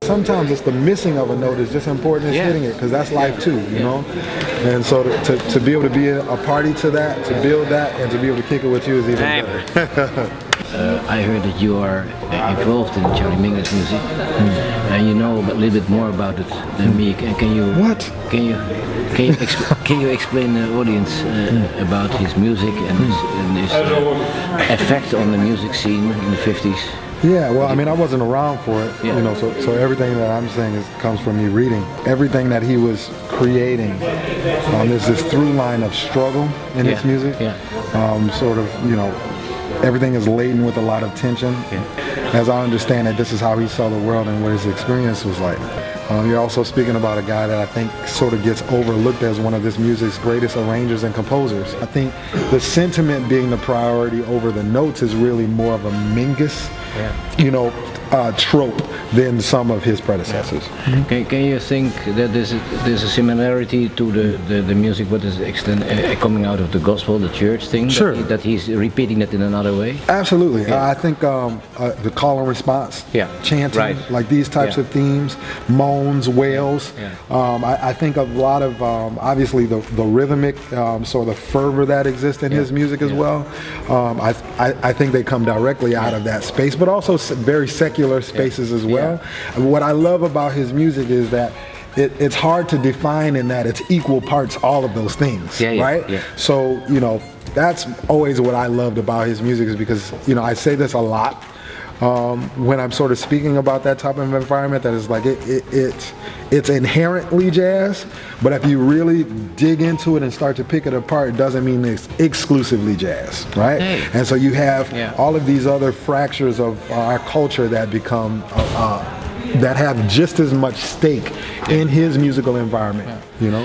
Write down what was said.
Sometimes it's the missing of a note is just important as hitting it, because that's life too, you know? And so to be able to be a party to that, to build that, and to be able to kick it with you is even better. I heard that you are involved in Charlie Mingle's music, and you know a little bit more about it than me. Can you? What? Can you explain the audience about his music and his effect on the music scene in the 50s? Yeah, well, I mean, I wasn't around for it, you know, so everything that I'm saying comes from me reading. Everything that he was creating, there's this through line of struggle in his music. Sort of, you know, everything is laden with a lot of tension. As I understand it, this is how he saw the world and what his experience was like. You're also speaking about a guy that I think sort of gets overlooked as one of this music's greatest arrangers and composers. I think the sentiment being the priority over the notes is really more of a Mingus, you know, trope than some of his predecessors. Can you think that there's a similarity to the music what is coming out of the gospel, the church thing? Sure. That he's repeating that in another way? Absolutely. I think the call and response, chanting, like these types of themes, moans, wails. I think a lot of, obviously, the rhythmic sort of fervor that exists in his music as well. I think they come directly out of that space, but also very secular spaces as well. What I love about his music is that it's hard to define in that it's equal parts all of those things, right? So, you know, that's always what I loved about his music, is because, you know, I say this a lot when I'm sort of speaking about that type of environment, that is like it's inherently jazz, but if you really dig into it and start to pick it apart, it doesn't mean it's exclusively jazz, right? And so you have all of these other fractures of our culture that become that have just as much stake in his musical environment, you know?